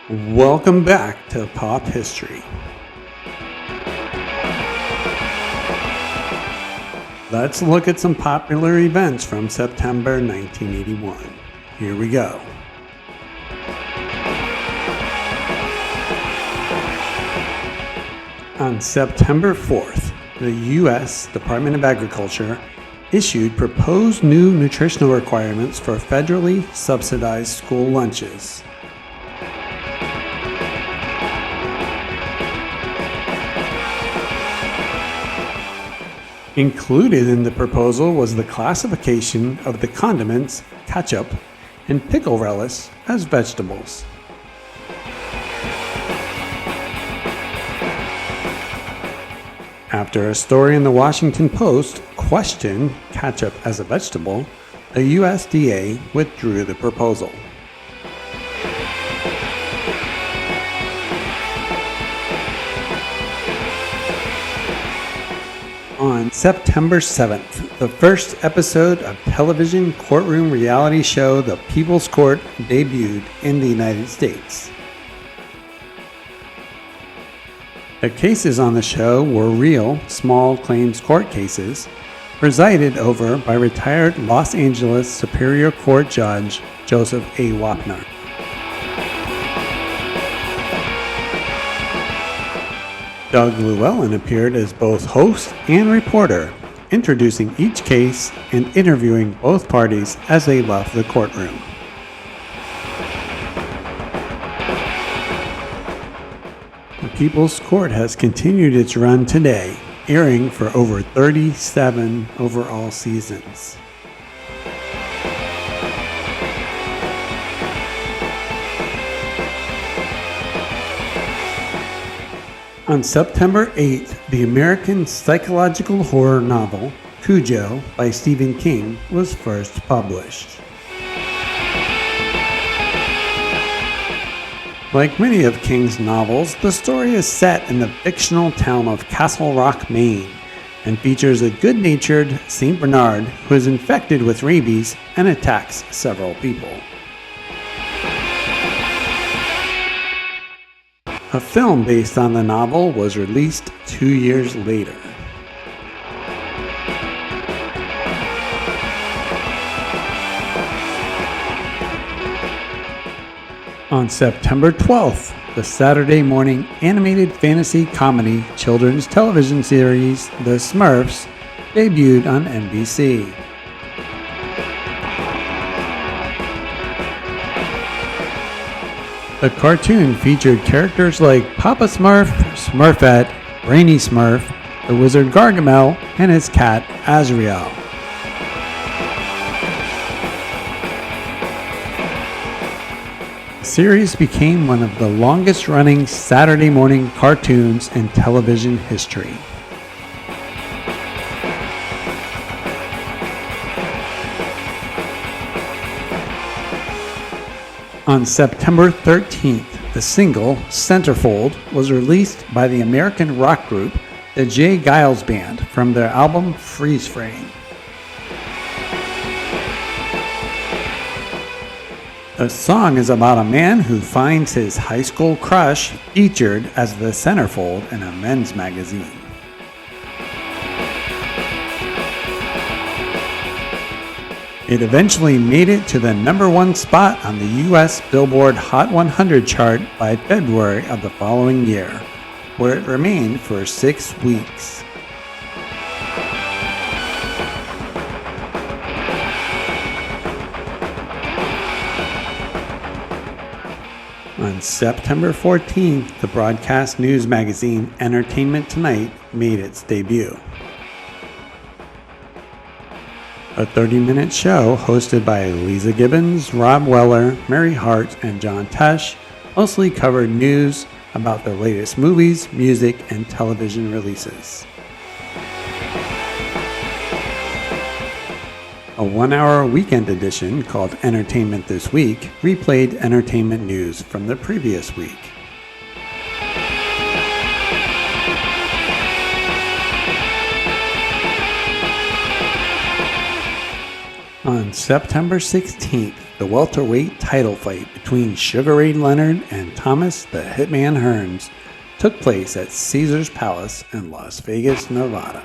Welcome back to Pop History. Let's look at some popular events from September 1981. Here we go. On September 4th, the U.S. Department of Agriculture issued proposed new nutritional requirements for federally subsidized school lunches. Included in the proposal was the classification of the condiments, ketchup, and pickle relish as vegetables. After a story in the Washington Post questioned ketchup as a vegetable, the USDA withdrew the proposal. On September 7th, the first episode of television courtroom reality show The People's Court debuted in the United States. The cases on the show were real, small claims court cases, presided over by retired Los Angeles Superior Court Judge Joseph A. Wapner. Doug Llewellyn appeared as both host and reporter, introducing each case and interviewing both parties as they left the courtroom. The People's Court has continued its run today, airing for over 37 overall seasons. On September 8th, the American psychological horror novel Cujo by Stephen King was first published. Like many of King's novels, the story is set in the fictional town of Castle Rock, Maine, and features a good-natured St. Bernard who is infected with rabies and attacks several people. A film based on the novel was released 2 years later. On September 12th, the Saturday morning animated fantasy comedy children's television series The Smurfs debuted on NBC. The cartoon featured characters like Papa Smurf, Smurfette, Brainy Smurf, the wizard Gargamel, and his cat Azrael. The series became one of the longest-running Saturday morning cartoons in television history. On September 13th, the single Centerfold was released by the American rock group the J. Geils Band from their album Freeze Frame. The song is about a man who finds his high school crush featured as the centerfold in a men's magazine. It eventually made it to the #1 spot on the U.S. Billboard Hot 100 chart by February of the following year, where it remained for 6 weeks. On September 14th, the broadcast news magazine Entertainment Tonight made its debut. A 30-minute show hosted by Lisa Gibbons, Rob Weller, Mary Hart, and John Tesh mostly covered news about the latest movies, music, and television releases. A 1-hour weekend edition called Entertainment This Week replayed entertainment news from the previous week. On September 16th, The welterweight title fight between Sugar Ray Leonard and Thomas the Hitman Hearns took place at Caesar's Palace in Las Vegas, Nevada.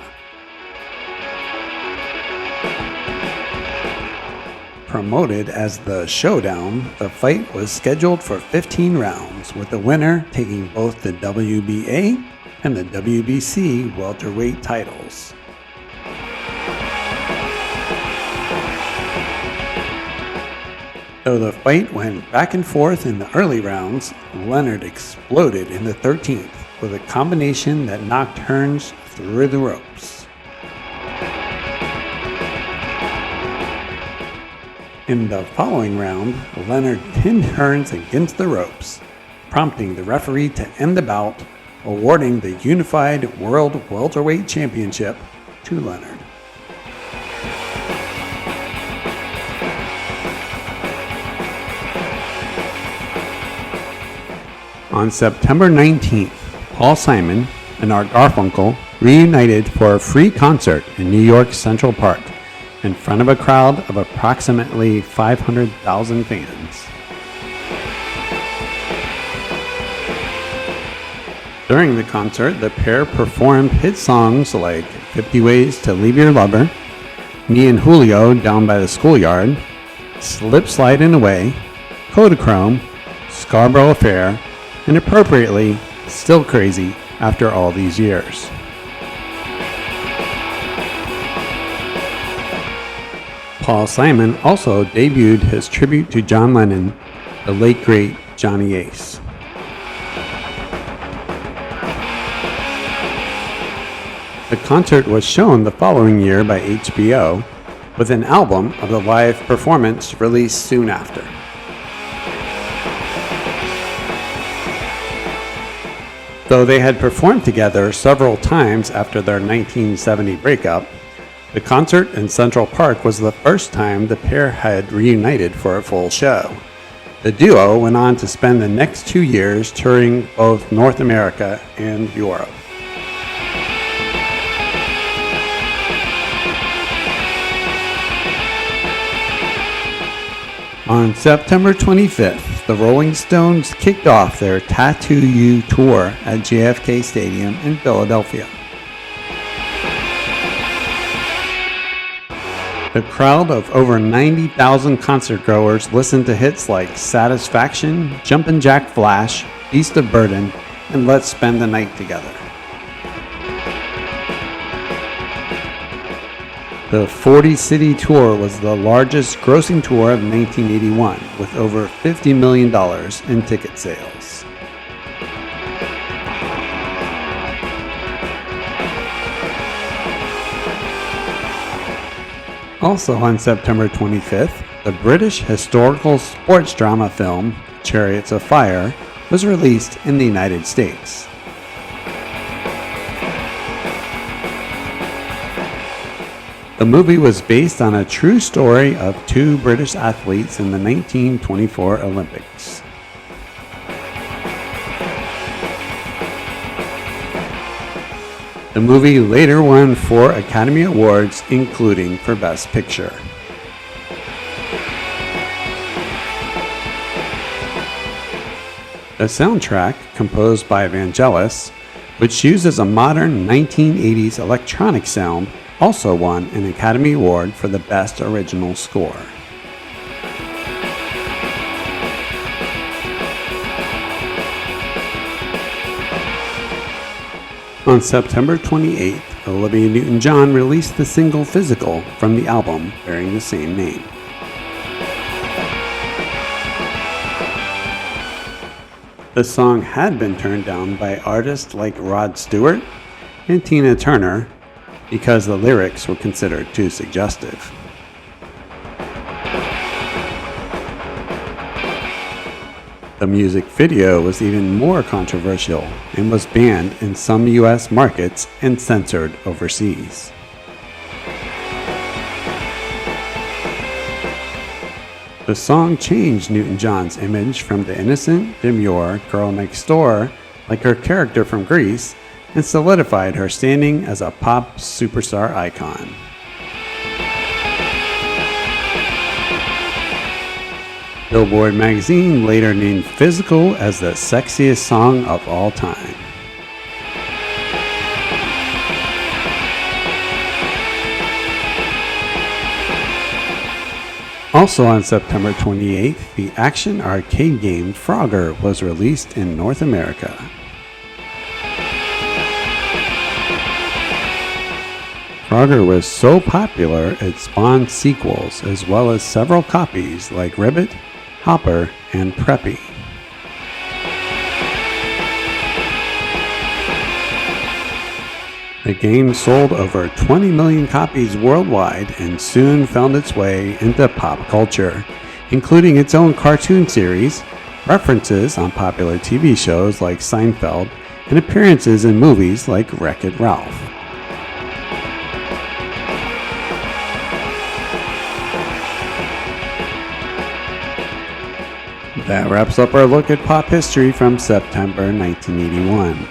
Promoted as the Showdown, the fight was scheduled for 15 rounds, with the winner taking both the WBA and the WBC welterweight titles. Though the fight went back and forth in the early rounds, Leonard exploded in the 13th with a combination that knocked Hearns through the ropes. In the following round, Leonard pinned Hearns against the ropes, prompting the referee to end the bout, awarding the Unified World Welterweight Championship to Leonard. On September 19th, Paul Simon and Art Garfunkel reunited for a free concert in New York's Central Park in front of a crowd of approximately 500,000 fans. During the concert, the pair performed hit songs like 50 Ways to Leave Your Lover, Me and Julio Down by the Schoolyard, Slip Sliding Away, Kodachrome, Scarborough Affair, and appropriately, Still Crazy after all these years. Paul Simon also debuted his tribute to John Lennon, the late great Johnny Ace. The concert was shown the following year by HBO, with an album of the live performance released soon after. Though they had performed together several times after their 1970 breakup, the concert in Central Park was the first time the pair had reunited for a full show. The duo went on to spend the next 2 years touring both North America and Europe. On September 25th, the Rolling Stones kicked off their Tattoo You tour at JFK Stadium in Philadelphia. The crowd of over 90,000 concertgoers listened to hits like Satisfaction, Jumpin' Jack Flash, Beast of Burden, and Let's Spend the Night Together. The 40-city tour was the largest grossing tour of 1981, with over $50 million in ticket sales. Also on September 25th, the British historical sports drama film Chariots of Fire was released in the United States. The movie was based on a true story of two British athletes in the 1924 Olympics. The movie later won 4 Academy Awards, including for Best Picture. The soundtrack, composed by Vangelis, which uses a modern 1980s electronic sound, also won an Academy Award for the Best Original Score. On September 28th, Olivia Newton-John released the single Physical from the album bearing the same name. The song had been turned down by artists like Rod Stewart and Tina Turner because the lyrics were considered too suggestive. The music video was even more controversial and was banned in some US markets and censored overseas. The song changed Newton-John's image from the innocent, demure girl next door, like her character from Grease, and solidified her standing as a pop superstar icon. Billboard magazine later named Physical as the sexiest song of all time. Also on September 28th, the action arcade game Frogger was released in North America. Frogger was so popular it spawned sequels as well as several copies like Ribbit, Hopper, and Preppy. The game sold over 20 million copies worldwide and soon found its way into pop culture, including its own cartoon series, references on popular TV shows like Seinfeld, and appearances in movies like Wreck-It Ralph. That wraps up our look at pop history from September 1981.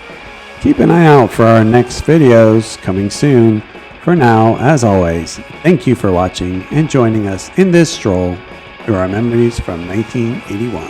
Keep an eye out for our next videos coming soon. For now, as always, thank you for watching and joining us in this stroll through our memories from 1981.